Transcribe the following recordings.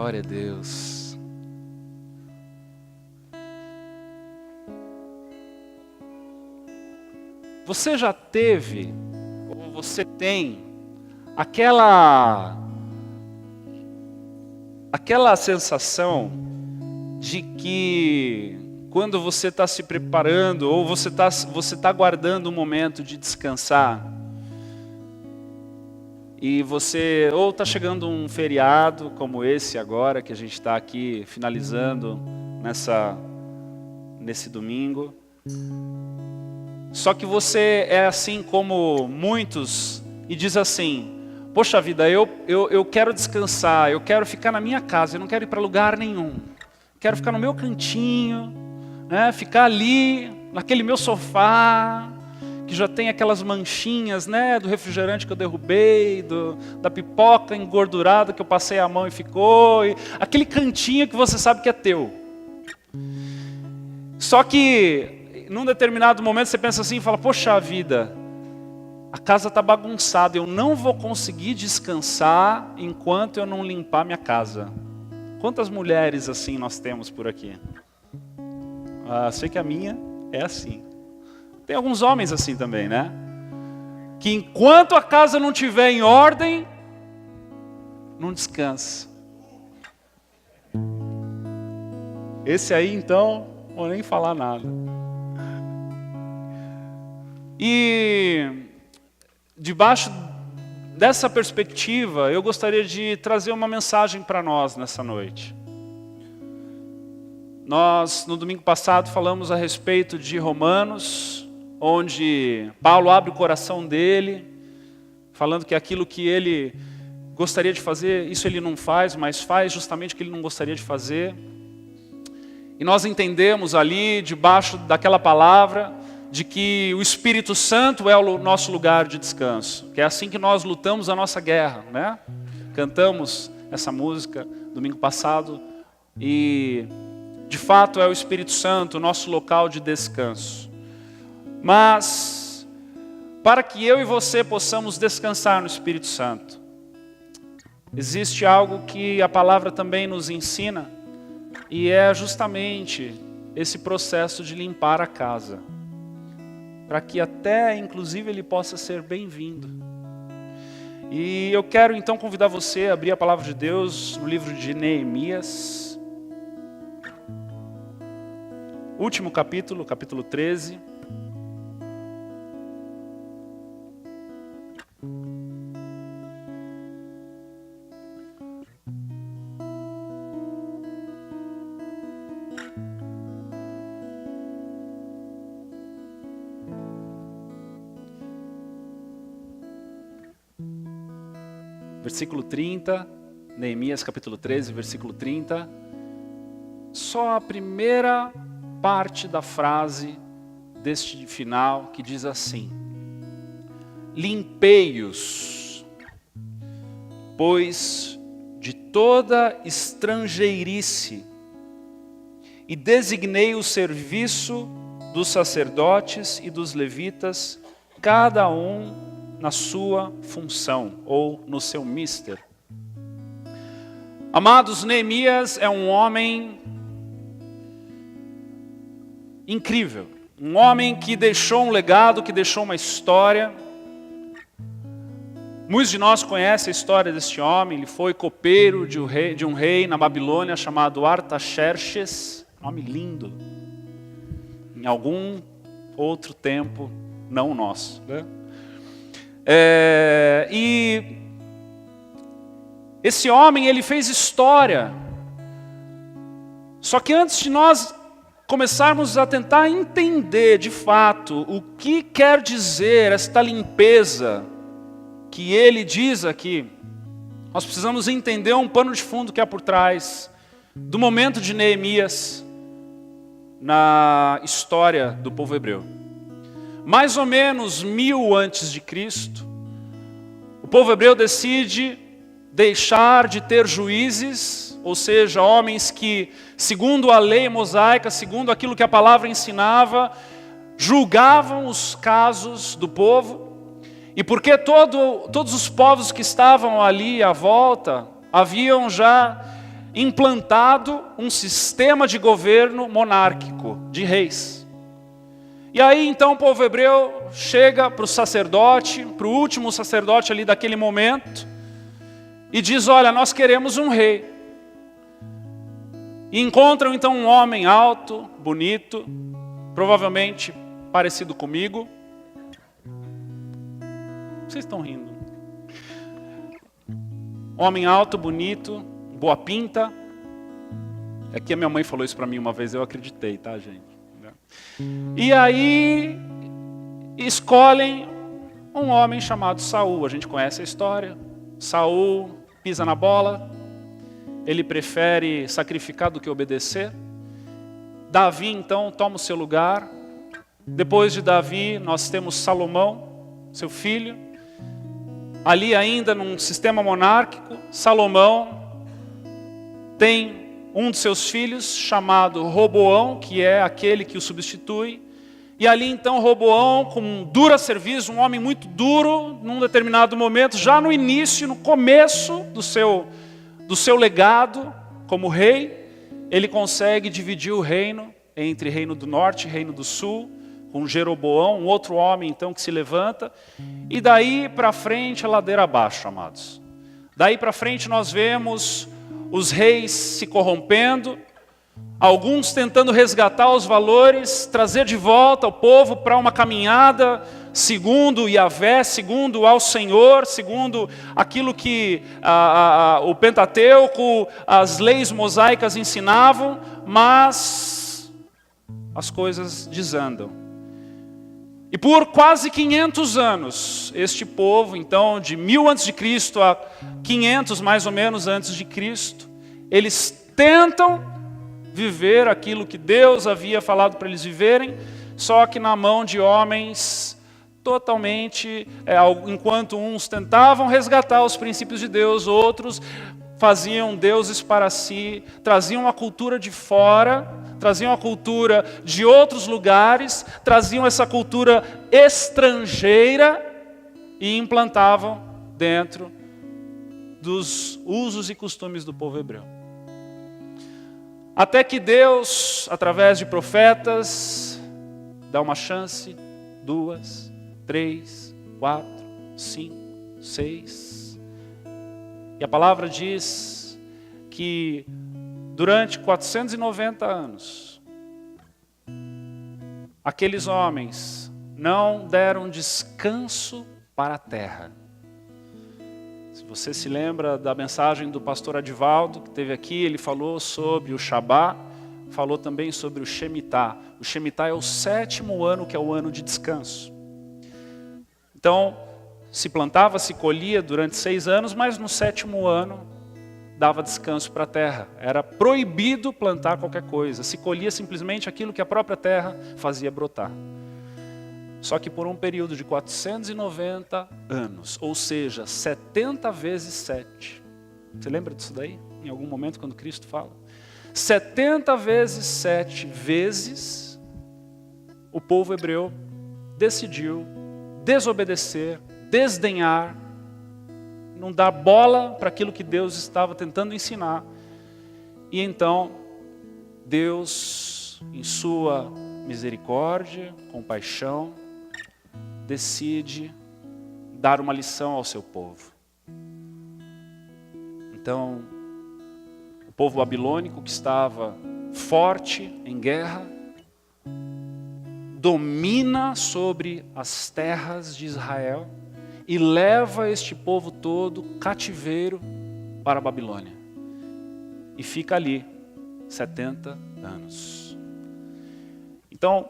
Glória a Deus. Você já teve, ou você tem, aquela sensação de que quando você está se preparando, ou você tá aguardando um momento de descansar, e você, ou está chegando um feriado como esse agora, que a gente está aqui finalizando nesse domingo, só que você é assim como muitos e diz assim: poxa vida, eu quero descansar, eu quero ficar na minha casa, eu não quero ir para lugar nenhum, quero ficar no meu cantinho, né, ficar ali, naquele meu sofá, que já tem aquelas manchinhas, né, do refrigerante que eu derrubei, da pipoca engordurada que eu passei a mão e ficou, e aquele cantinho que você sabe que é teu. Só que, num determinado momento, você pensa assim e fala: poxa vida, a casa está bagunçada, eu não vou conseguir descansar enquanto eu não limpar minha casa. Quantas mulheres assim nós temos por aqui? Sei que a minha é assim. Tem alguns homens assim também, né? Que enquanto a casa não estiver em ordem, não descansa. Esse aí então, não vou nem falar nada. E debaixo dessa perspectiva, eu gostaria de trazer uma mensagem para nós nessa noite. Nós, no domingo passado, falamos a respeito de Romanos, onde Paulo abre o coração dele, falando que aquilo que ele gostaria de fazer, isso ele não faz, mas faz justamente o que ele não gostaria de fazer. E nós entendemos ali, debaixo daquela palavra, de que o Espírito Santo é o nosso lugar de descanso, que é assim que nós lutamos a nossa guerra, né? Cantamos essa música domingo passado e, de fato, é o Espírito Santo o nosso local de descanso. Mas, para que eu e você possamos descansar no Espírito Santo, existe algo que a palavra também nos ensina, e é justamente esse processo de limpar a casa, para que até, inclusive, ele possa ser bem-vindo. E eu quero então convidar você a abrir a palavra de Deus no livro de Neemias, último capítulo, capítulo 13. Versículo 30, Neemias capítulo 13, versículo 30. Só a primeira parte da frase deste final que diz assim: limpei-os, pois de toda estrangeirice, e designei o serviço dos sacerdotes e dos levitas, cada um na sua função, ou no seu mister. Amados, Neemias é um homem incrível, um homem que deixou um legado, que deixou uma história. Muitos de nós conhecem a história deste homem. Ele foi copeiro de um rei na Babilônia chamado Artaxerxes, nome lindo, em algum outro tempo, não o nosso, né? E esse homem, ele fez história. Só que antes de nós começarmos a tentar entender de fato o que quer dizer esta limpeza que ele diz aqui, nós precisamos entender um pano de fundo que há por trás do momento de Neemias na história do povo hebreu. Mais ou menos 1000 antes de Cristo, o povo hebreu decide deixar de ter juízes, ou seja, homens que, segundo a lei mosaica, segundo aquilo que a palavra ensinava, julgavam os casos do povo. E porque todos os povos que estavam ali à volta haviam já implantado um sistema de governo monárquico, de reis. E aí então o povo hebreu chega para o sacerdote, para o último sacerdote ali daquele momento, e diz: olha, nós queremos um rei. E encontram então um homem alto, bonito, provavelmente parecido comigo. Vocês estão rindo. Homem alto, bonito, boa pinta. É que a minha mãe falou isso para mim uma vez, eu acreditei, tá, gente? E aí escolhem um homem chamado Saul. A gente conhece a história. Saul pisa na bola. Ele prefere sacrificar do que obedecer. Davi então toma o seu lugar. Depois de Davi nós temos Salomão, seu filho. Ali ainda num sistema monárquico, Salomão tem um de seus filhos chamado Roboão, que é aquele que o substitui. E ali então Roboão, com um duro serviço, um homem muito duro, num determinado momento, já no início, no começo do seu legado como rei, ele consegue dividir o reino entre reino do norte e reino do sul, com Jeroboão, um outro homem então que se levanta, e daí para frente a ladeira abaixo, amados. Daí para frente nós vemos os reis se corrompendo, alguns tentando resgatar os valores, trazer de volta o povo para uma caminhada segundo Yahvé, segundo ao Senhor, segundo aquilo que o Pentateuco, as leis mosaicas ensinavam, mas as coisas desandam. E por quase 500 anos, este povo, então, de 1000 a.C. a 500 mais ou menos antes de Cristo, eles tentam viver aquilo que Deus havia falado para eles viverem, só que na mão de homens totalmente, enquanto uns tentavam resgatar os princípios de Deus, outros faziam deuses para si, traziam a cultura de fora, traziam a cultura de outros lugares, traziam essa cultura estrangeira e implantavam dentro dos usos e costumes do povo hebreu. Até que Deus, através de profetas, dá uma chance, 2, 3, 4, 5, 6. E a palavra diz que durante 490 anos, aqueles homens não deram descanso para a terra. Se você se lembra da mensagem do pastor Adivaldo, que esteve aqui, ele falou sobre o Shabá, falou também sobre o Shemitah. O Shemitah é o 7º ano, que é o ano de descanso. Então, se plantava, se colhia durante 6 anos, mas no 7º ano dava descanso para a terra. Era proibido plantar qualquer coisa. Se colhia simplesmente aquilo que a própria terra fazia brotar. Só que por um período de 490 anos, ou seja, 70 vezes 7. Você lembra disso daí? Em algum momento quando Cristo fala? 70 vezes 7 vezes, o povo hebreu decidiu desobedecer, desdenhar, não dar bola para aquilo que Deus estava tentando ensinar. E então, Deus, em sua misericórdia, compaixão, decide dar uma lição ao seu povo. Então, o povo babilônico que estava forte em guerra, domina sobre as terras de Israel e leva este povo todo cativeiro para a Babilônia. E fica ali 70 anos. Então,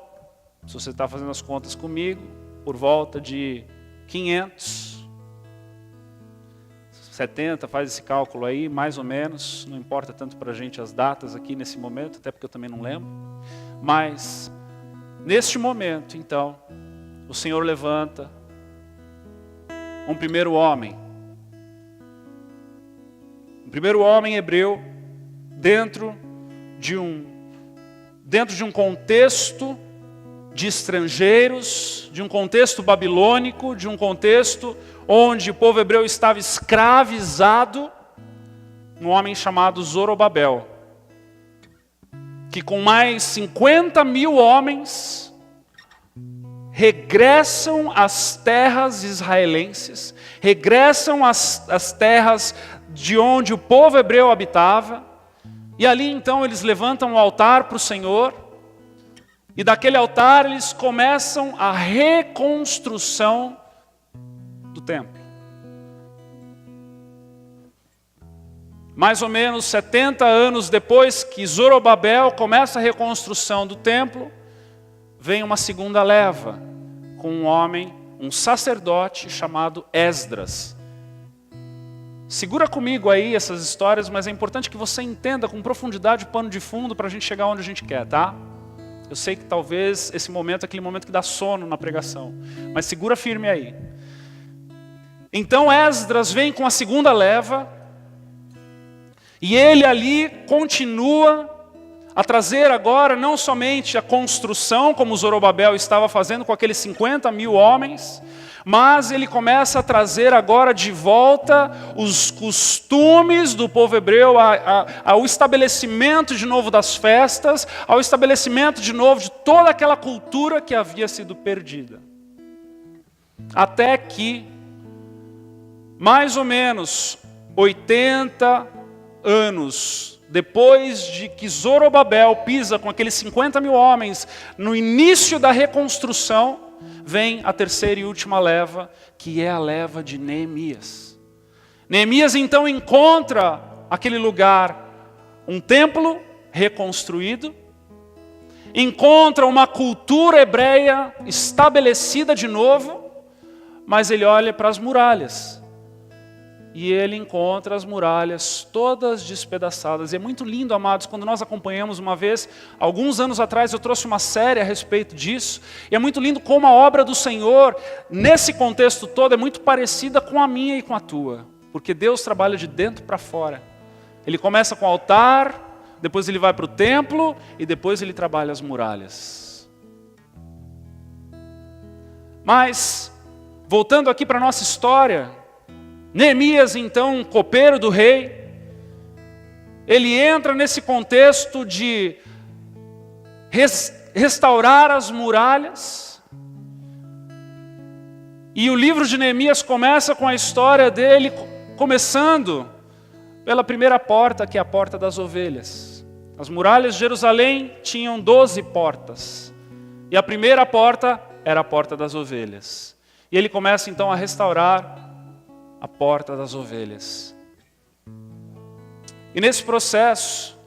se você está fazendo as contas comigo, por volta de 570, faz esse cálculo aí, mais ou menos, não importa tanto para a gente as datas aqui nesse momento, até porque eu também não lembro, mas neste momento, então, o Senhor levanta um primeiro homem hebreu, dentro de um contexto de estrangeiros, de um contexto babilônico, de um contexto onde o povo hebreu estava escravizado, um homem chamado Zorobabel, que com mais 50 mil homens regressam às terras israelenses, regressam às terras de onde o povo hebreu habitava, e ali então eles levantam um altar para o Senhor, e daquele altar eles começam a reconstrução do templo. Mais ou menos 70 anos depois que Zorobabel começa a reconstrução do templo, vem uma segunda leva, com um homem, um sacerdote chamado Esdras. Segura comigo aí essas histórias, mas é importante que você entenda com profundidade o pano de fundo para a gente chegar onde a gente quer, tá? Eu sei que talvez esse momento é aquele momento que dá sono na pregação, mas segura firme aí. Então Esdras vem com a segunda leva, e ele ali continua a trazer agora não somente a construção, como Zorobabel estava fazendo com aqueles 50 mil homens, mas ele começa a trazer agora de volta os costumes do povo hebreu, ao estabelecimento de novo das festas, ao estabelecimento de novo de toda aquela cultura que havia sido perdida. Até que, mais ou menos 80 anos depois de que Zorobabel pisa com aqueles 50 mil homens no início da reconstrução, vem a terceira e última leva, que é a leva de Neemias. Neemias então encontra aquele lugar, um templo reconstruído, encontra uma cultura hebreia estabelecida de novo, mas ele olha para as muralhas. E ele encontra as muralhas todas despedaçadas. E é muito lindo, amados, quando nós acompanhamos uma vez, alguns anos atrás eu trouxe uma série a respeito disso, e é muito lindo como a obra do Senhor, nesse contexto todo, é muito parecida com a minha e com a tua, porque Deus trabalha de dentro para fora. Ele começa com o altar, depois ele vai para o templo, e depois ele trabalha as muralhas. Mas, voltando aqui para a nossa história, Neemias, então, copeiro do rei, ele entra nesse contexto de restaurar as muralhas. E o livro de Neemias começa com a história dele, começando pela primeira porta, que é a porta das ovelhas. As muralhas de Jerusalém tinham 12 portas, e a primeira porta era a porta das ovelhas. E ele começa então a restaurar a porta das ovelhas. E nesse processo,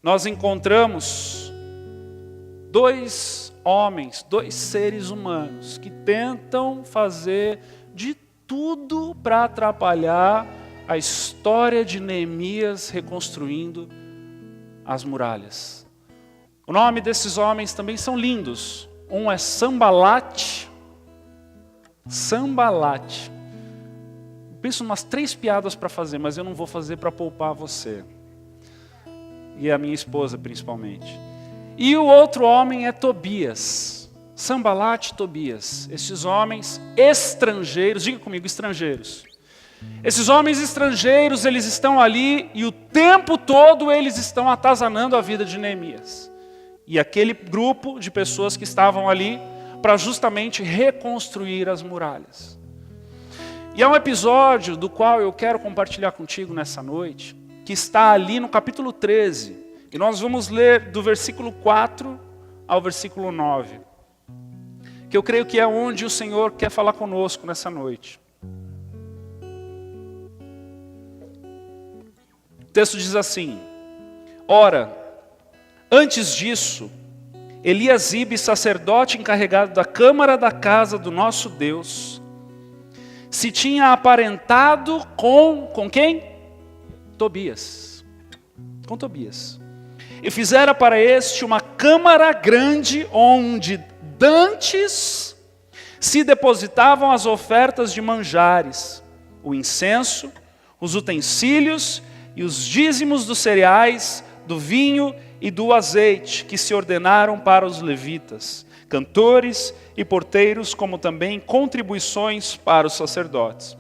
nós encontramos dois homens, dois seres humanos, que tentam fazer de tudo para atrapalhar a história de Neemias reconstruindo as muralhas. O nome desses homens também são lindos. Um é Sambalate. Penso umas 3 piadas para fazer, mas eu não vou fazer para poupar você. E a minha esposa, principalmente. E o outro homem é Tobias. Sambalate e Tobias. Esses homens estrangeiros, diga comigo, estrangeiros. Esses homens estrangeiros, eles estão ali e o tempo todo eles estão atazanando a vida de Neemias. E aquele grupo de pessoas que estavam ali para justamente reconstruir as muralhas. E é um episódio do qual eu quero compartilhar contigo nessa noite, que está ali no capítulo 13. E nós vamos ler do versículo 4 ao versículo 9. Que eu creio que é onde o Senhor quer falar conosco nessa noite. O texto diz assim: Ora, antes disso, Eliasibe, sacerdote encarregado da câmara da casa do nosso Deus, se tinha aparentado com quem? Tobias. Com Tobias. E fizera para este uma câmara grande, onde dantes se depositavam as ofertas de manjares, o incenso, os utensílios e os dízimos dos cereais, do vinho e do azeite, que se ordenaram para os levitas, cantores e porteiros, como também contribuições para os sacerdotes.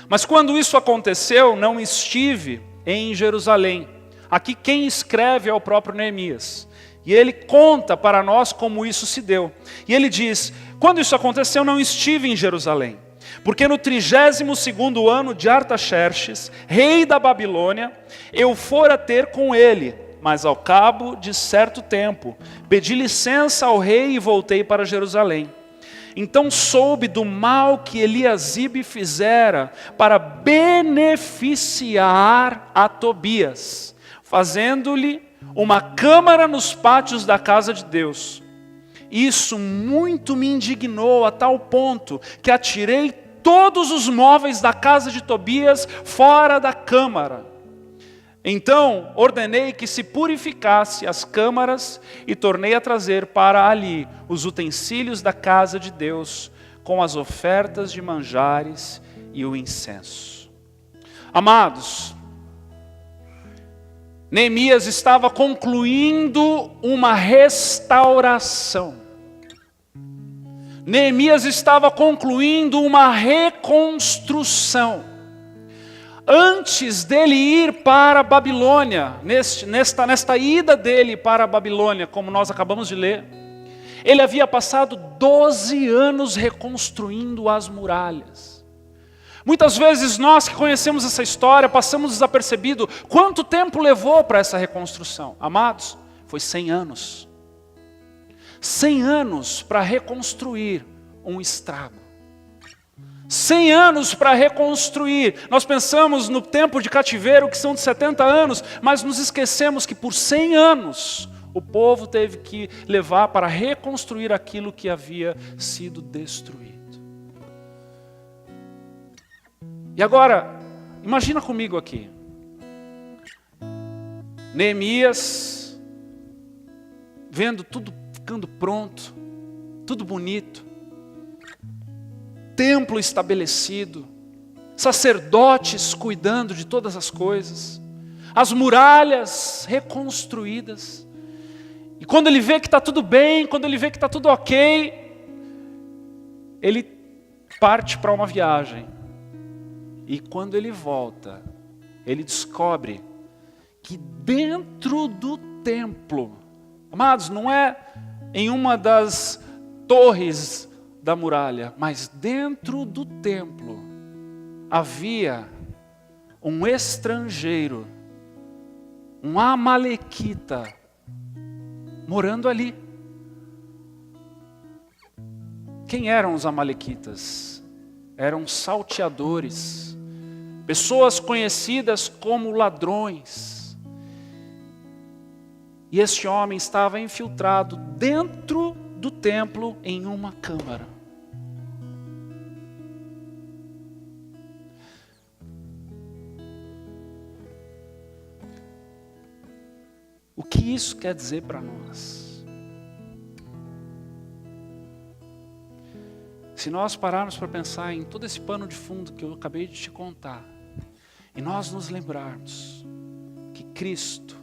Mas quando isso aconteceu, não estive em Jerusalém. Aqui quem escreve é o próprio Neemias. E ele conta para nós como isso se deu. E ele diz, quando isso aconteceu, não estive em Jerusalém. Porque no 32º ano de Artaxerxes, rei da Babilônia, eu fora ter com ele, mas ao cabo de certo tempo, pedi licença ao rei e voltei para Jerusalém. Então soube do mal que Eliasibe fizera para beneficiar a Tobias, fazendo-lhe uma câmara nos pátios da casa de Deus. Isso muito me indignou a tal ponto que atirei todos os móveis da casa de Tobias fora da câmara. Então ordenei que se purificasse as câmaras e tornei a trazer para ali os utensílios da casa de Deus, com as ofertas de manjares e o incenso. Amados, Neemias estava concluindo uma restauração. Neemias estava concluindo uma reconstrução. Antes dele ir para a Babilônia, nesta ida dele para a Babilônia, como nós acabamos de ler, ele havia passado 12 anos reconstruindo as muralhas. Muitas vezes nós que conhecemos essa história, passamos desapercebido quanto tempo levou para essa reconstrução. Amados, foi 100 anos. 100 anos para reconstruir um estrago. 100 anos para reconstruir. Nós pensamos no tempo de cativeiro que são de 70 anos, mas nos esquecemos que por 100 anos o povo teve que levar para reconstruir aquilo que havia sido destruído. E agora, imagina comigo aqui. Neemias, vendo tudo ficando pronto, tudo bonito, templo estabelecido, sacerdotes cuidando de todas as coisas, as muralhas reconstruídas. E quando ele vê que está tudo bem, quando ele vê que está tudo ok, ele parte para uma viagem. E quando ele volta, ele descobre que dentro do templo, amados, não é em uma das torres da muralha, mas dentro do templo havia um estrangeiro, um amalequita, morando ali. Quem eram os amalequitas? Eram salteadores, pessoas conhecidas como ladrões. E este homem estava infiltrado dentro do templo em uma câmara. O que isso quer dizer para nós? Se nós pararmos para pensar em todo esse pano de fundo que eu acabei de te contar, e nós nos lembrarmos que Cristo,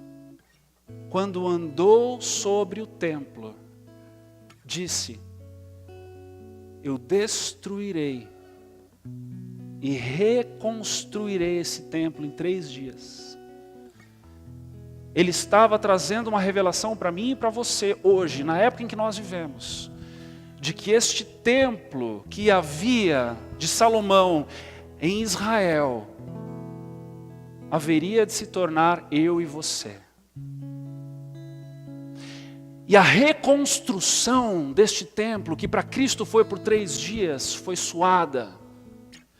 quando andou sobre o templo, disse: eu destruirei e reconstruirei esse templo em 3 dias. Ele estava trazendo uma revelação para mim e para você hoje, na época em que nós vivemos, de que este templo que havia de Salomão em Israel, haveria de se tornar eu e você. E a reconstrução deste templo, que para Cristo foi por 3 dias, foi suada,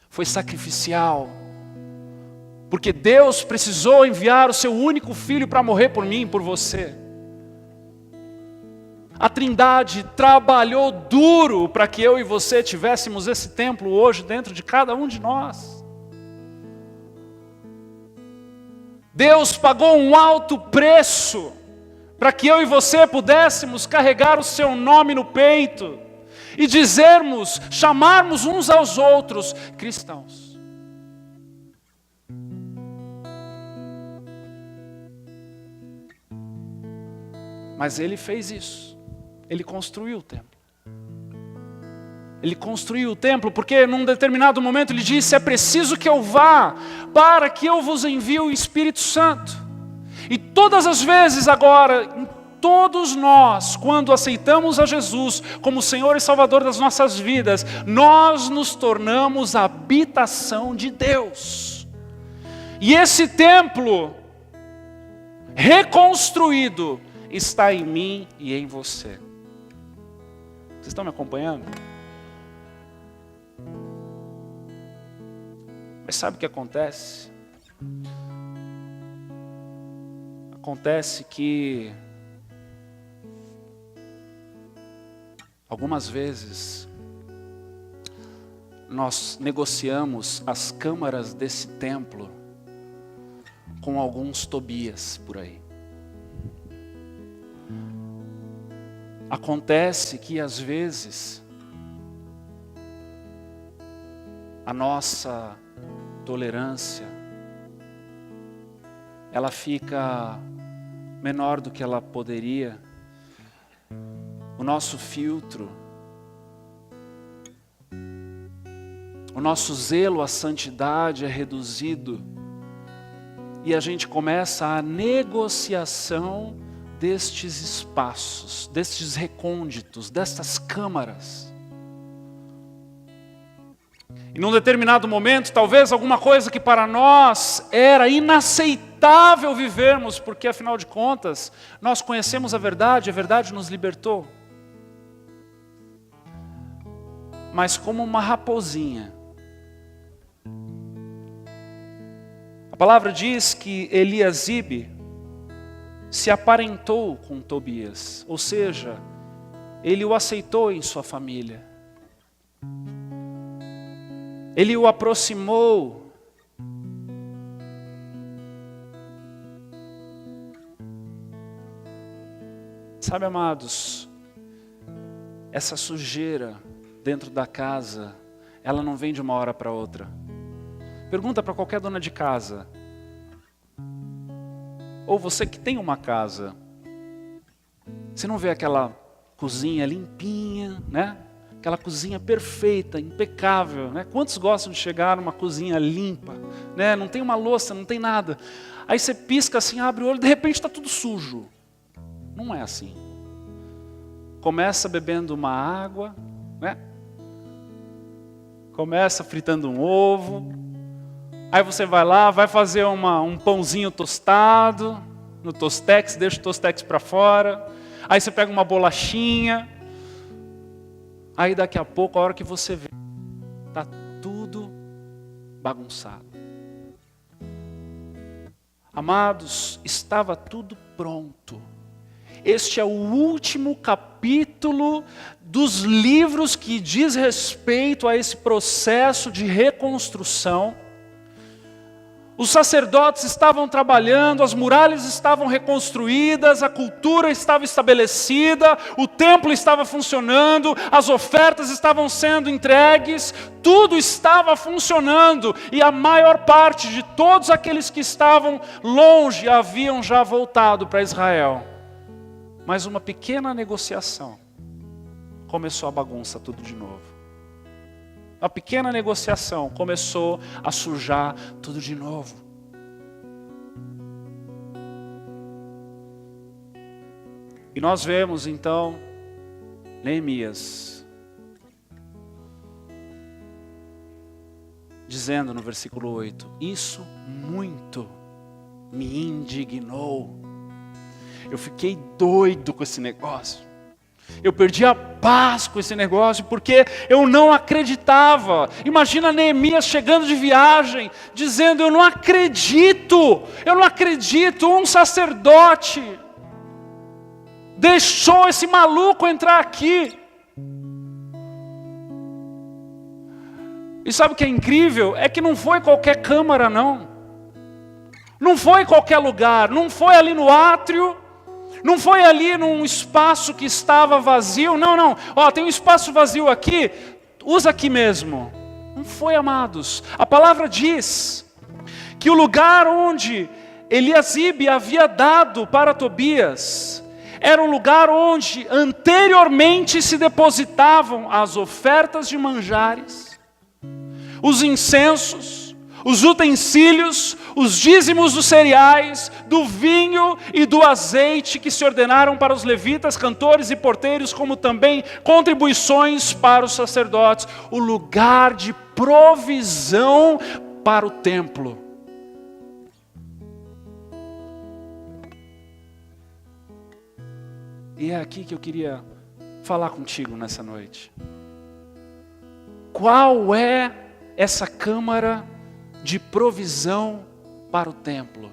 foi sacrificial. Porque Deus precisou enviar o seu único filho para morrer por mim e por você. A Trindade trabalhou duro para que eu e você tivéssemos esse templo hoje dentro de cada um de nós. Deus pagou um alto preço para que eu e você pudéssemos carregar o seu nome no peito e dizermos, chamarmos uns aos outros cristãos. Mas ele fez isso. Ele construiu o templo. Ele construiu o templo, porque num determinado momento ele disse: é preciso que eu vá, para que eu vos envie o Espírito Santo. E todas as vezes agora, todos nós, quando aceitamos a Jesus como Senhor e Salvador das nossas vidas, nós nos tornamos a habitação de Deus. E esse templo reconstruído está em mim e em você. Vocês estão me acompanhando? Mas sabe o que acontece? Acontece que algumas vezes nós negociamos as câmaras desse templo com alguns Tobias por aí. Acontece que às vezes a nossa tolerância, ela fica menor do que ela poderia. O nosso filtro, o nosso zelo à santidade é reduzido. E a gente começa a negociação destes espaços, destes recônditos, destas câmaras. E num determinado momento, talvez alguma coisa que para nós era inaceitável vivermos, porque afinal de contas, nós conhecemos a verdade nos libertou. Mas como uma raposinha, a palavra diz que Eliasibe se aparentou com Tobias, ou seja, ele o aceitou em sua família. Ele o aproximou. Sabe, amados, essa sujeira dentro da casa, ela não vem de uma hora para outra. Pergunta para qualquer dona de casa, ou você que tem uma casa, você não vê aquela cozinha limpinha, né? Aquela cozinha perfeita, impecável, né? Quantos gostam de chegar numa cozinha limpa, né? Não tem uma louça, não tem nada. Aí você pisca assim, abre o olho, de repente está tudo sujo. Não é assim. Começa bebendo uma água, né? Começa fritando um ovo. Aí você vai lá, vai fazer um pãozinho tostado no Tostex, deixa o Tostex para fora. Aí você pega uma bolachinha. Aí daqui a pouco, a hora que você vê, está tudo bagunçado. Amados, estava tudo pronto. Este é o último capítulo dos livros que diz respeito a esse processo de reconstrução. Os sacerdotes estavam trabalhando, as muralhas estavam reconstruídas, a cultura estava estabelecida, o templo estava funcionando, as ofertas estavam sendo entregues, tudo estava funcionando e a maior parte de todos aqueles que estavam longe haviam já voltado para Israel. Mas uma pequena negociação começou a bagunça tudo de novo. A pequena negociação começou a sujar tudo de novo. E nós vemos então Neemias dizendo no versículo 8: isso muito me indignou. Eu fiquei doido com esse negócio. Eu perdi a paz com esse negócio, porque eu não acreditava. Imagina Neemias chegando de viagem, dizendo: eu não acredito, um sacerdote deixou esse maluco entrar aqui. E sabe o que é incrível? É que não foi qualquer câmara, não. Não foi qualquer lugar, não foi ali no átrio, não foi ali num espaço que estava vazio, não. Ó, tem um espaço vazio aqui, usa aqui mesmo. Não foi, amados. A palavra diz que o lugar onde Eliasibe havia dado para Tobias era um lugar onde anteriormente se depositavam as ofertas de manjares, os incensos, os utensílios, os dízimos dos cereais, do vinho e do azeite que se ordenaram para os levitas, cantores e porteiros, como também contribuições para os sacerdotes, o lugar de provisão para o templo. E é aqui que eu queria falar contigo nessa noite. Qual é essa câmara de provisão para o templo?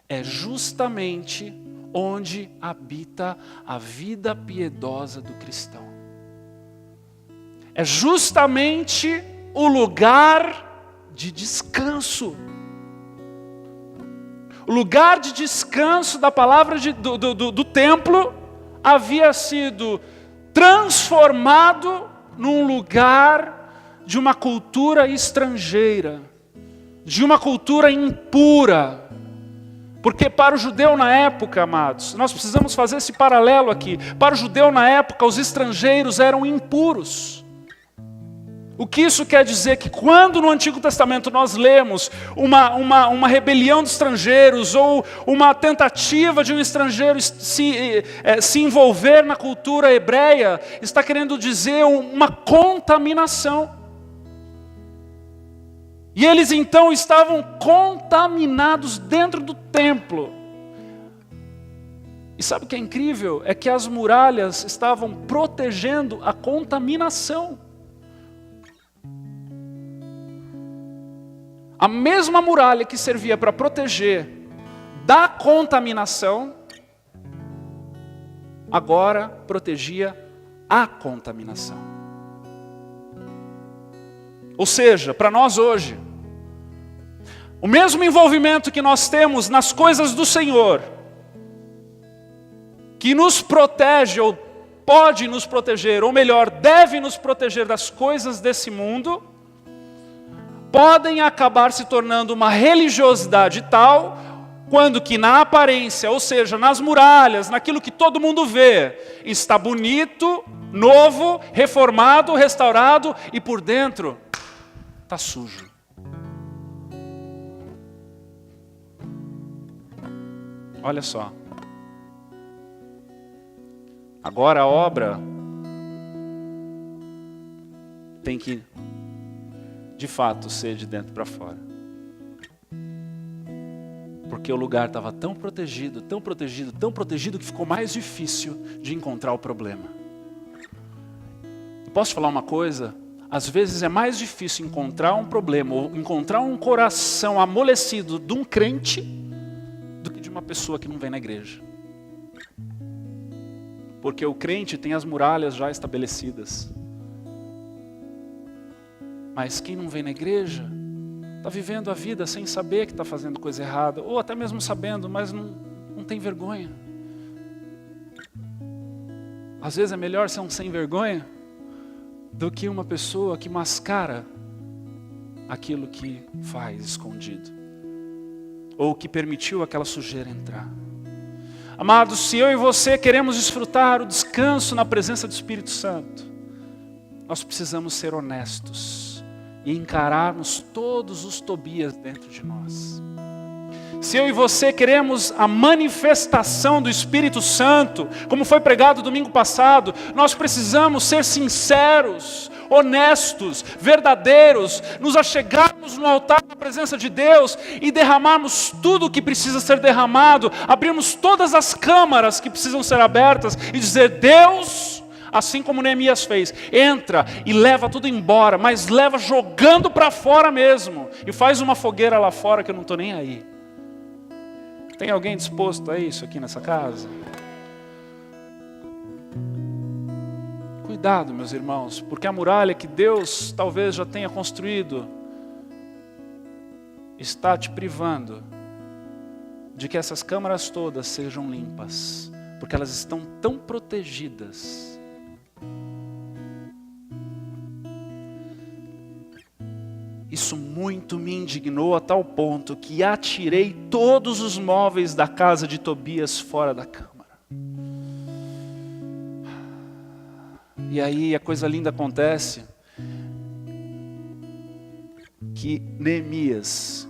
É justamente onde habita a vida piedosa do cristão. É justamente o lugar de descanso. O lugar de descanso da palavra do templo havia sido transformado num lugar de uma cultura estrangeira, de uma cultura impura. Porque para o judeu na época, amados, nós precisamos fazer esse paralelo aqui. Para o judeu na época, os estrangeiros eram impuros. O que isso quer dizer? Que quando no Antigo Testamento nós lemos uma rebelião de estrangeiros ou uma tentativa de um estrangeiro se envolver na cultura hebreia, está querendo dizer uma contaminação. E eles então estavam contaminados dentro do templo. E sabe o que é incrível? É que as muralhas estavam protegendo a contaminação. A mesma muralha que servia para proteger da contaminação, agora protegia a contaminação. Ou seja, para nós hoje, o mesmo envolvimento que nós temos nas coisas do Senhor, que nos protege, ou pode nos proteger, ou melhor, deve nos proteger das coisas desse mundo, podem acabar se tornando uma religiosidade tal, quando que na aparência, ou seja, nas muralhas, naquilo que todo mundo vê, está bonito, novo, reformado, restaurado, e por dentro está sujo. Olha só. Agora a obra tem que, de fato, ser de dentro para fora. Porque o lugar estava tão protegido, tão protegido, tão protegido, que ficou mais difícil de encontrar o problema. Posso falar uma coisa? Às vezes é mais difícil encontrar um problema, ou encontrar um coração amolecido de um crente, do que de uma pessoa que não vem na igreja. Porque o crente tem as muralhas já estabelecidas. Mas quem não vem na igreja, está vivendo a vida sem saber que está fazendo coisa errada, ou até mesmo sabendo, mas não tem vergonha. Às vezes é melhor ser um sem vergonha do que uma pessoa que mascara aquilo que faz escondido, ou que permitiu aquela sujeira entrar. Amados, se eu e você queremos desfrutar o descanso na presença do Espírito Santo, nós precisamos ser honestos e encararmos todos os Tobias dentro de nós. Se eu e você queremos a manifestação do Espírito Santo, como foi pregado domingo passado, nós precisamos ser sinceros, honestos, verdadeiros, nos achegarmos no altar na presença de Deus e derramarmos tudo o que precisa ser derramado, abrirmos todas as câmaras que precisam ser abertas e dizer: Deus, assim como Neemias fez, entra e leva tudo embora, mas leva jogando para fora mesmo, e faz uma fogueira lá fora que eu não estou nem aí. Tem alguém disposto a isso aqui nessa casa? Cuidado, meus irmãos, porque a muralha que Deus talvez já tenha construído está te privando de que essas câmaras todas sejam limpas, porque elas estão tão protegidas. Isso muito me indignou a tal ponto que atirei todos os móveis da casa de Tobias fora da câmara. E aí a coisa linda acontece, que Neemias,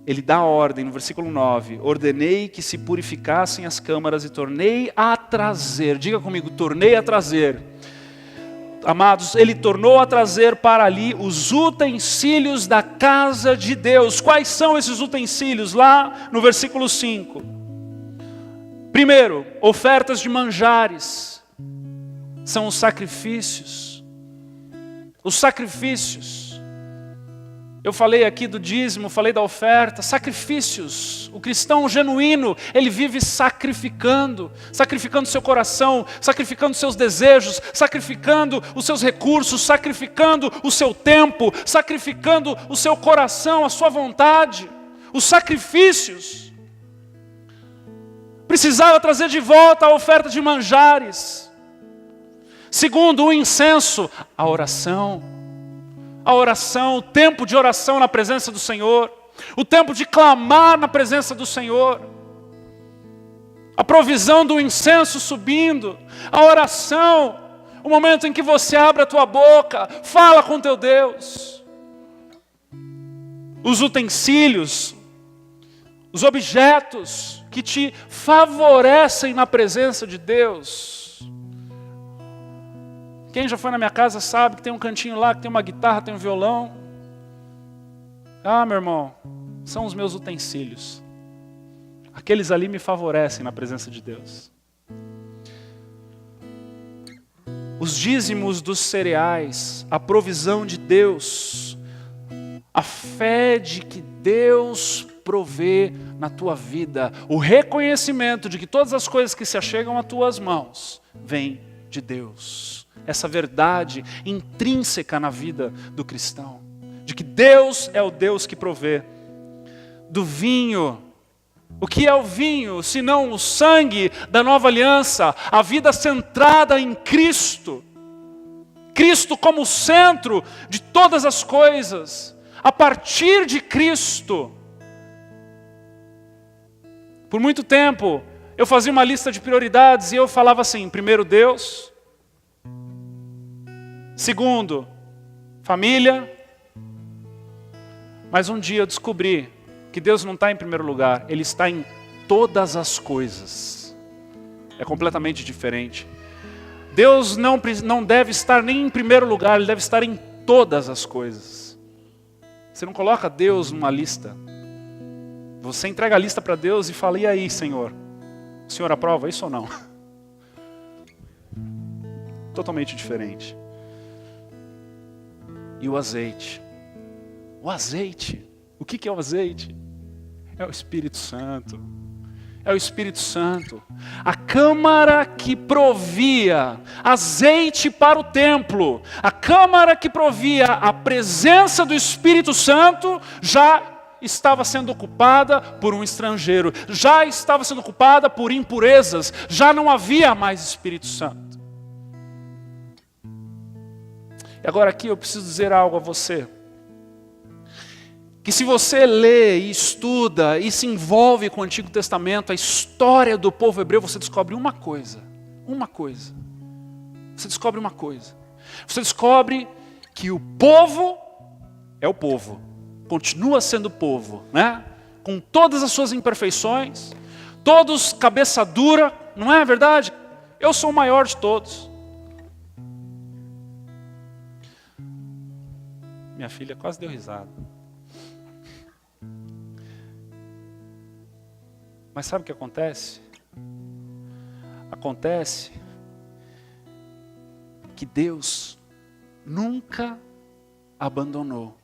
ele dá a ordem no versículo 9, ordenei que se purificassem as câmaras e tornei a trazer, diga comigo, tornei a trazer. Amados, ele tornou a trazer para ali os utensílios da casa de Deus. Quais são esses utensílios? Lá no versículo 5. Primeiro, ofertas de manjares. São os sacrifícios. Os sacrifícios. Eu falei aqui do dízimo, falei da oferta, sacrifícios. O cristão genuíno, ele vive sacrificando seu coração, sacrificando seus desejos, sacrificando os seus recursos, sacrificando o seu tempo, sacrificando o seu coração, a sua vontade. Os sacrifícios. Precisava trazer de volta a oferta de manjares. Segundo, o incenso, a oração, o tempo de oração na presença do Senhor, o tempo de clamar na presença do Senhor, a provisão do incenso subindo, a oração, o momento em que você abre a tua boca, fala com teu Deus, os utensílios, os objetos que te favorecem na presença de Deus. Quem já foi na minha casa sabe que tem um cantinho lá, que tem uma guitarra, tem um violão. Ah, meu irmão, são os meus utensílios. Aqueles ali me favorecem na presença de Deus. Os dízimos dos cereais, a provisão de Deus, a fé de que Deus provê na tua vida, o reconhecimento de que todas as coisas que se achegam a tuas mãos, vêm de Deus. Essa verdade intrínseca na vida do cristão, de que Deus é o Deus que provê. Do vinho, o que é o vinho, senão o sangue da nova aliança, a vida centrada em Cristo, Cristo como centro de todas as coisas, a partir de Cristo. Por muito tempo, eu fazia uma lista de prioridades e eu falava assim, primeiro Deus, segundo, família. Mas um dia eu descobri que Deus não está em primeiro lugar, Ele está em todas as coisas. É completamente diferente. Deus não deve estar nem em primeiro lugar, Ele deve estar em todas as coisas. Você não coloca Deus numa lista. Você entrega a lista para Deus e fala, e aí, Senhor? O Senhor aprova isso ou não? Totalmente diferente. E o azeite. O azeite. O que é o azeite? É o Espírito Santo. É o Espírito Santo. A câmara que provia azeite para o templo, a câmara que provia a presença do Espírito Santo, já estava sendo ocupada por um estrangeiro, já estava sendo ocupada por impurezas, já não havia mais Espírito Santo. E agora aqui eu preciso dizer algo a você. Que se você lê e estuda e se envolve com o Antigo Testamento, a história do povo hebreu, você descobre uma coisa. Uma coisa. Você descobre uma coisa. Você descobre que o povo é o povo. Continua sendo povo, né? Com todas as suas imperfeições, todos cabeça dura, não é verdade? Eu sou o maior de todos. Minha filha quase deu risada. Mas sabe o que acontece? Acontece que Deus nunca abandonou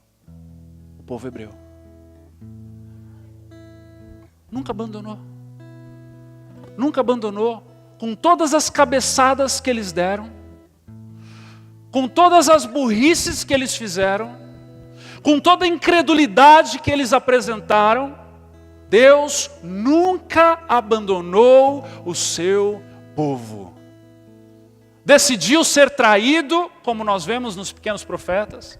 o povo hebreu. Nunca abandonou. Nunca abandonou. Com todas as cabeçadas que eles deram, com todas as burrices que eles fizeram, com toda a incredulidade que eles apresentaram, Deus nunca abandonou o seu povo. Decidiu ser traído, como nós vemos nos pequenos profetas,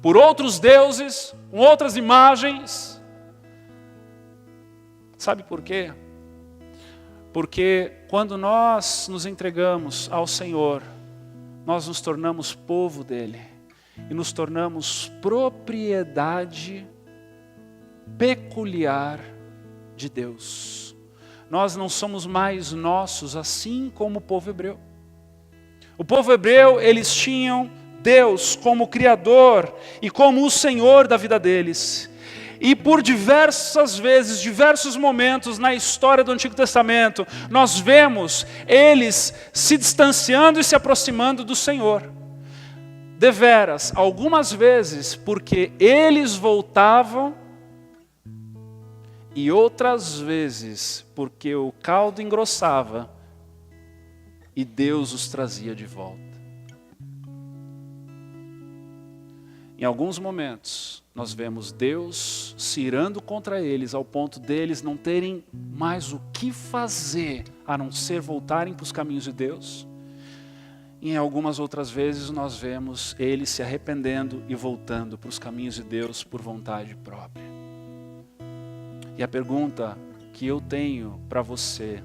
por outros deuses, com outras imagens. Sabe por quê? Porque quando nós nos entregamos ao Senhor, nós nos tornamos povo dele e nos tornamos propriedade peculiar de Deus. Nós não somos mais nossos, assim como o povo hebreu. O povo hebreu, eles tinham Deus como Criador e como o Senhor da vida deles. E por diversas vezes, diversos momentos na história do Antigo Testamento, nós vemos eles se distanciando e se aproximando do Senhor. Deveras, algumas vezes porque eles voltavam e outras vezes porque o caldo engrossava e Deus os trazia de volta. Em alguns momentos, nós vemos Deus se irando contra eles, ao ponto deles não terem mais o que fazer, a não ser voltarem para os caminhos de Deus. E em algumas outras vezes, nós vemos eles se arrependendo e voltando para os caminhos de Deus por vontade própria. E a pergunta que eu tenho para você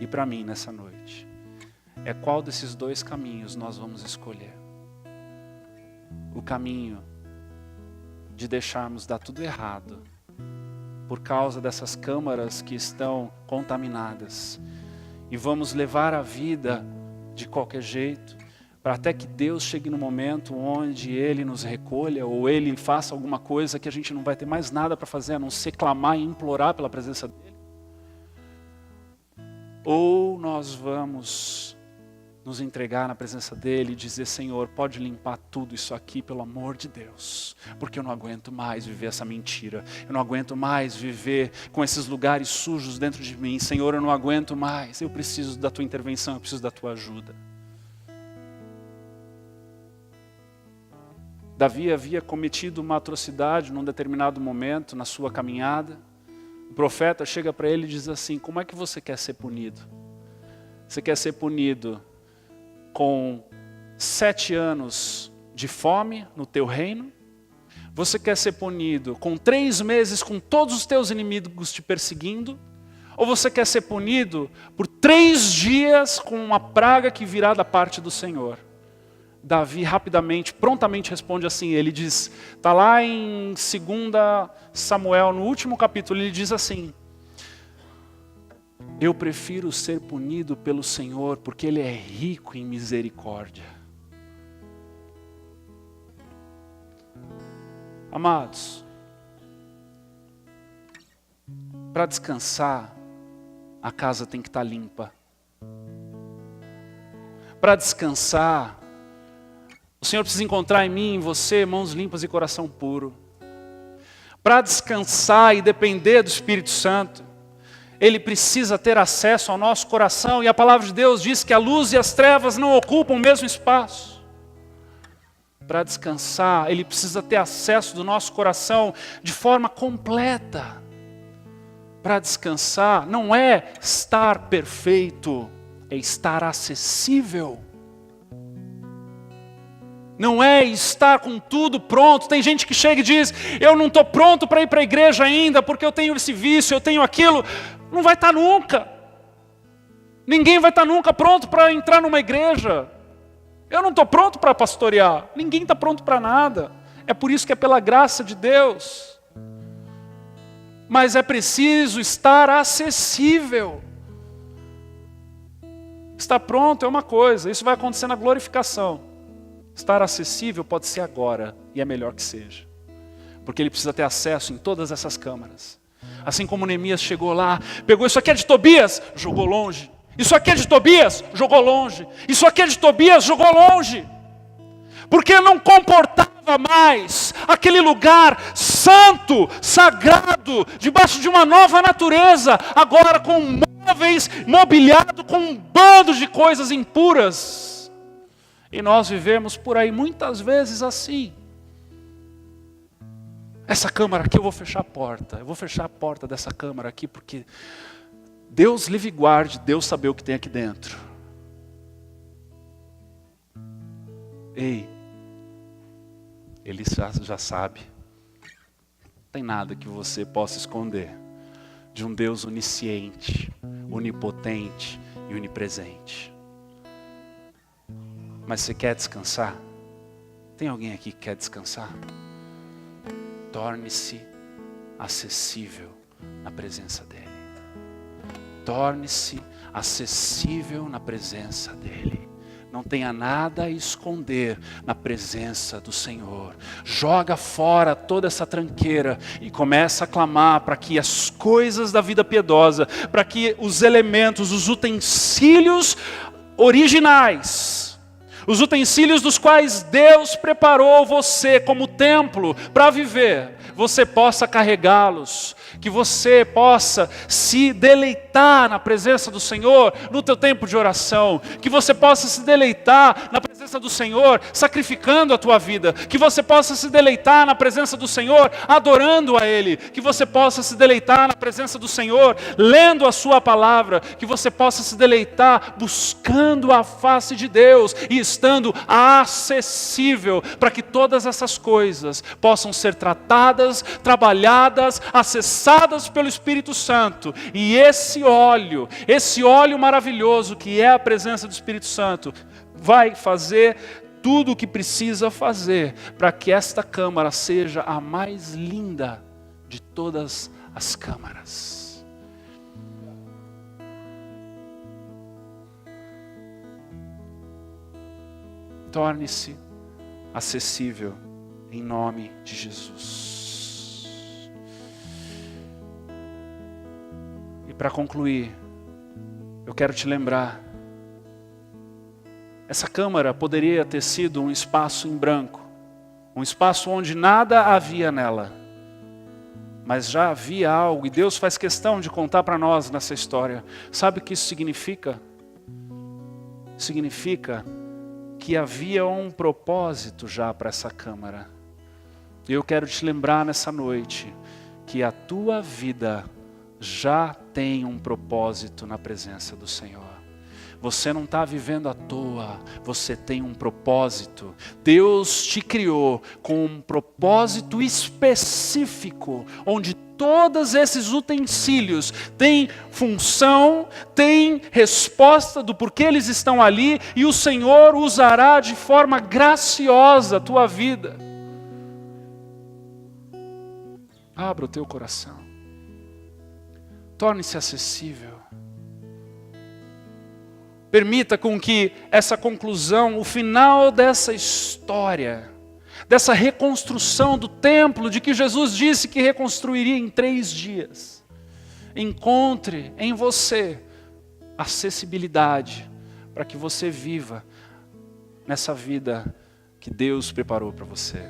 e para mim nessa noite é: qual desses dois caminhos nós vamos escolher? O caminho de deixarmos dar tudo errado por causa dessas câmaras que estão contaminadas e vamos levar a vida de qualquer jeito, para até que Deus chegue no momento onde Ele nos recolha ou Ele faça alguma coisa que a gente não vai ter mais nada para fazer a não ser clamar e implorar pela presença dEle? Ou nós vamos nos entregar na presença dEle e dizer: Senhor, pode limpar tudo isso aqui, pelo amor de Deus, porque eu não aguento mais viver essa mentira, eu não aguento mais viver com esses lugares sujos dentro de mim, Senhor, eu não aguento mais, eu preciso da Tua intervenção, eu preciso da Tua ajuda. Davi havia cometido uma atrocidade num determinado momento na sua caminhada. O profeta chega para ele e diz assim: como é que você quer ser punido? Você quer ser punido com 7 anos de fome no teu reino? Você quer ser punido com 3 meses com todos os teus inimigos te perseguindo? Ou você quer ser punido por 3 dias com uma praga que virá da parte do Senhor? Davi rapidamente, prontamente responde assim, ele diz, está lá em 2 Samuel, no último capítulo, ele diz assim: eu prefiro ser punido pelo Senhor, porque Ele é rico em misericórdia. Amados, para descansar, a casa tem que estar limpa. Para descansar, o Senhor precisa encontrar em mim e em você mãos limpas e coração puro. Para descansar e depender do Espírito Santo, Ele precisa ter acesso ao nosso coração. E a palavra de Deus diz que a luz e as trevas não ocupam o mesmo espaço. Para descansar, Ele precisa ter acesso do nosso coração de forma completa. Para descansar, não é estar perfeito, é estar acessível. Não é estar com tudo pronto. Tem gente que chega e diz: eu não estou pronto para ir para a igreja ainda, porque eu tenho esse vício, eu tenho aquilo. Não vai estar nunca. Ninguém vai estar nunca pronto para entrar numa igreja. Eu não estou pronto para pastorear. Ninguém está pronto para nada. É por isso que é pela graça de Deus. Mas é preciso estar acessível. Estar pronto é uma coisa, isso vai acontecer na glorificação. Estar acessível pode ser agora, e é melhor que seja. Porque ele precisa ter acesso em todas essas câmaras. Assim como Neemias chegou lá, pegou: isso aqui é de Tobias, jogou longe. Isso aqui é de Tobias, jogou longe. Isso aqui é de Tobias, jogou longe. Porque não comportava mais aquele lugar santo, sagrado, debaixo de uma nova natureza, agora com móveis, mobiliado com um bando de coisas impuras. E nós vivemos por aí muitas vezes assim. Essa câmara aqui eu vou fechar a porta. Eu vou fechar a porta dessa câmara aqui porque Deus livre e guarde, Deus saber o que tem aqui dentro. Ei, Ele já sabe. Não tem nada que você possa esconder de um Deus onisciente, onipotente e onipresente. Mas você quer descansar? Tem alguém aqui que quer descansar? Torne-se acessível na presença dEle. Torne-se acessível na presença dEle. Não tenha nada a esconder na presença do Senhor. Joga fora toda essa tranqueira e começa a clamar para que as coisas da vida piedosa, para que os elementos, os utensílios originais, os utensílios dos quais Deus preparou você como templo para viver, você possa carregá-los, que você possa se deleitar na presença do Senhor no teu tempo de oração, que você possa se deleitar na presença do Senhor sacrificando a tua vida, que você possa se deleitar na presença do Senhor adorando a Ele, que você possa se deleitar na presença do Senhor lendo a sua palavra, que você possa se deleitar buscando a face de Deus e estando acessível para que todas essas coisas possam ser tratadas, trabalhadas, acessadas pelo Espírito Santo. E esse óleo maravilhoso que é a presença do Espírito Santo, vai fazer tudo o que precisa fazer para que esta câmara seja a mais linda de todas as câmaras. Torne-se acessível em nome de Jesus. E para concluir, eu quero te lembrar, essa câmara poderia ter sido um espaço em branco, um espaço onde nada havia nela, mas já havia algo, e Deus faz questão de contar para nós nessa história. Sabe o que isso significa? Significa que havia um propósito já para essa câmara. E eu quero te lembrar nessa noite que a tua vida já tem um propósito na presença do Senhor. Você não está vivendo à toa, você tem um propósito. Deus te criou com um propósito específico, onde todos esses utensílios têm função, têm resposta do porquê eles estão ali, e o Senhor usará de forma graciosa a tua vida. Abra o teu coração. Torne-se acessível. Permita com que essa conclusão, o final dessa história, dessa reconstrução do templo, de que Jesus disse que reconstruiria em 3 dias, encontre em você acessibilidade para que você viva nessa vida que Deus preparou para você.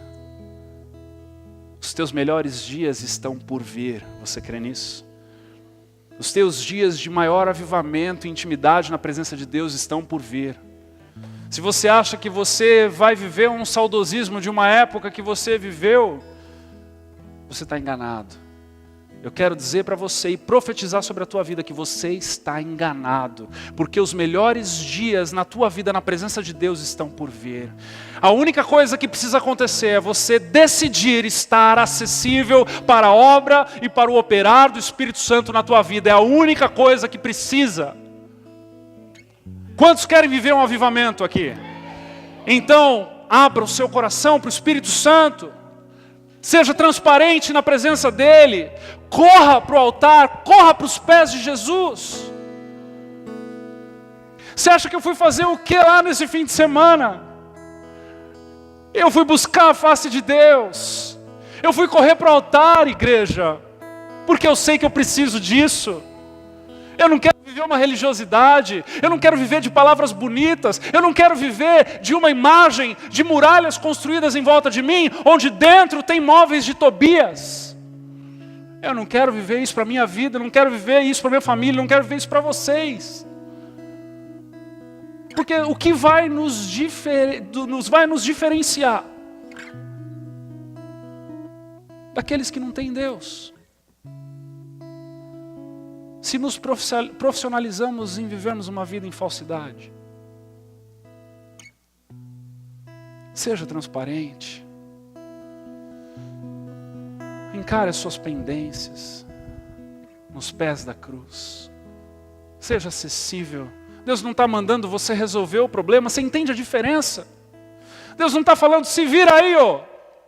Os teus melhores dias estão por vir, você crê nisso? Os teus dias de maior avivamento e intimidade na presença de Deus estão por vir. Se você acha que você vai viver um saudosismo de uma época que você viveu, você está enganado. Eu quero dizer para você e profetizar sobre a tua vida que você está enganado, porque os melhores dias na tua vida na presença de Deus estão por vir. A única coisa que precisa acontecer é você decidir estar acessível para a obra e para o operar do Espírito Santo na tua vida. É a única coisa que precisa. Quantos querem viver um avivamento aqui? Então, abra o seu coração para o Espírito Santo. Seja transparente na presença dEle. Corra para o altar, corra para os pés de Jesus. Você acha que eu fui fazer o que lá nesse fim de semana? Eu fui buscar a face de Deus. Eu fui correr para o altar, igreja, porque eu sei que eu preciso disso. Eu não quero viver uma religiosidade, eu não quero viver de palavras bonitas, eu não quero viver de uma imagem de muralhas construídas em volta de mim, onde dentro tem móveis de Tobias. Eu não quero viver isso para a minha vida, eu não quero viver isso para a minha família, eu não quero viver isso para vocês. Porque o que vai nos diferenciar daqueles que não têm Deus? Se nos profissionalizamos em vivermos uma vida em falsidade. Seja transparente. Encare as suas pendências nos pés da cruz. Seja acessível Deus não está mandando você resolver o problema. Você entende a diferença? Deus não está falando, se vira aí, ó.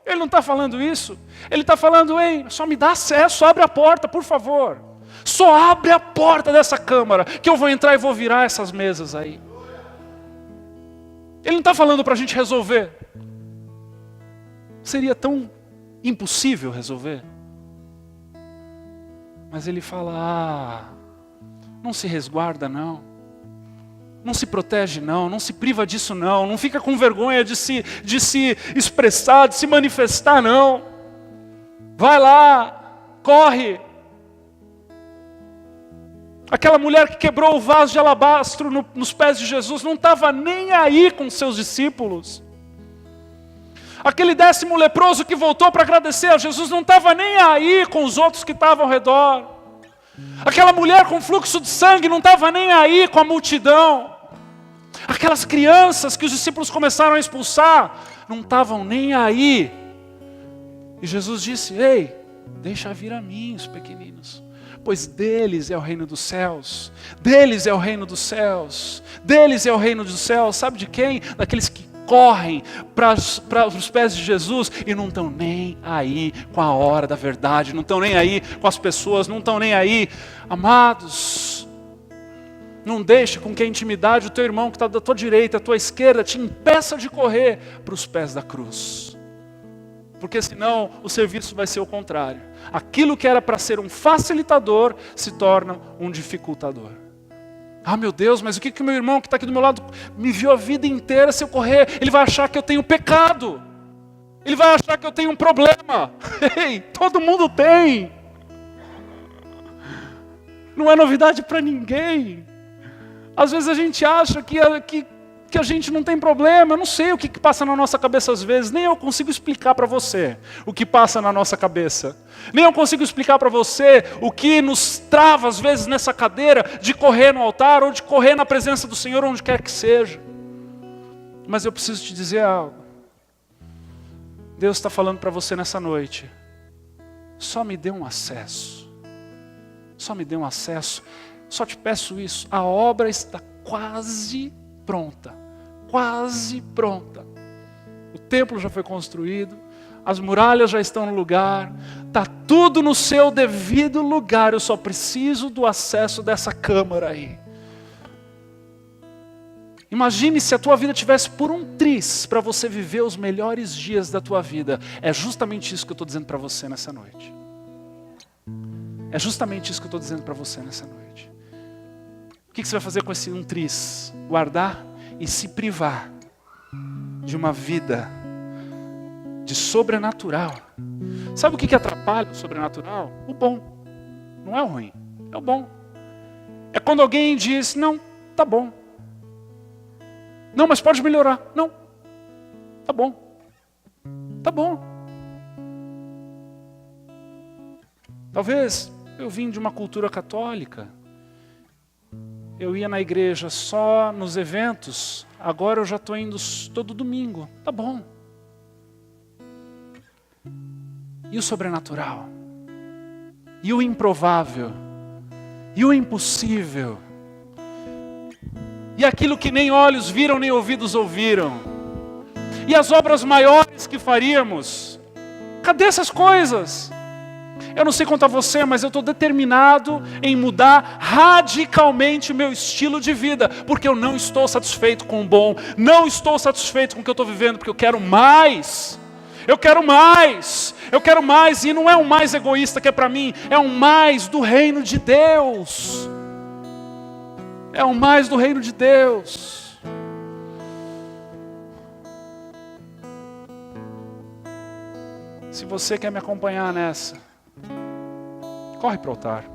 Ele não está falando isso. Ele está falando, ei, só me dá acesso, abre a porta, por favor. Só abre a porta dessa câmara, que eu vou entrar e vou virar essas mesas aí. Ele não está falando para a gente resolver. Seria tão impossível resolver. Mas ele fala, não se resguarda não. Não se protege não, não se priva disso não fica com vergonha de se expressar, de se manifestar não. Vai lá, corre. Aquela mulher que quebrou o vaso de alabastro nos pés de Jesus não estava nem aí com seus discípulos. Aquele 10º leproso que voltou para agradecer a Jesus não estava nem aí com os outros que estavam ao redor. Aquela mulher com fluxo de sangue não estava nem aí com a multidão. Aquelas crianças que os discípulos começaram a expulsar não estavam nem aí. E Jesus disse, ei, deixa vir a mim os pequeninos, pois deles é o reino dos céus. Deles é o reino dos céus. Deles é o reino dos céus. Sabe de quem? Daqueles que correm para os pés de Jesus e não estão nem aí com a hora da verdade, não estão nem aí com as pessoas, não estão nem aí. Amados, não deixe com que a intimidade do teu irmão que está da tua direita, à tua esquerda, te impeça de correr para os pés da cruz. Porque senão o serviço vai ser o contrário. Aquilo que era para ser um facilitador se torna um dificultador. Ah, meu Deus, mas o que o meu irmão que está aqui do meu lado me viu a vida inteira, se eu correr, ele vai achar que eu tenho pecado. Ele vai achar que eu tenho um problema. Ei, todo mundo tem. Não é novidade para ninguém. Às vezes a gente acha que a gente não tem problema. Eu não sei o que passa na nossa cabeça às vezes. Nem eu consigo explicar para você o que passa na nossa cabeça. Nem eu consigo explicar para você o que nos trava às vezes nessa cadeira de correr no altar ou de correr na presença do Senhor onde quer que seja. Mas eu preciso te dizer algo. Deus está falando para você nessa noite. Só me dê um acesso. Só me dê um acesso. Só te peço isso. A obra está quase pronta. Quase pronta. O templo já foi construído. As muralhas já estão no lugar. Está tudo no seu devido lugar. Eu só preciso do acesso dessa câmara aí. Imagine se a tua vida tivesse por um triz para você viver os melhores dias da tua vida. É justamente isso que eu estou dizendo para você nessa noite. É justamente isso que eu estou dizendo para você nessa noite. O que você vai fazer com esse um triz? Guardar e se privar de uma vida de sobrenatural. Sabe o que atrapalha o sobrenatural? O bom. Não é o ruim, é o bom. É quando alguém diz, não, tá bom. Não, mas pode melhorar. Não, tá bom. Tá bom. Talvez eu vim de uma cultura católica. Eu ia na igreja só nos eventos. Agora eu já estou indo todo domingo. Tá bom. E o sobrenatural? E o improvável? E o impossível? E aquilo que nem olhos viram, nem ouvidos ouviram? E as obras maiores que faríamos? Cadê essas coisas? Eu não sei quanto a você, mas eu estou determinado em mudar radicalmente o meu estilo de vida, porque eu não estou satisfeito com o bom, não estou satisfeito com o que eu estou vivendo, porque eu quero mais. Eu quero mais, eu quero mais, e não é um mais egoísta que é para mim, é um mais do reino de Deus. É um mais do reino de Deus. Se você quer me acompanhar nessa, corre para o altar.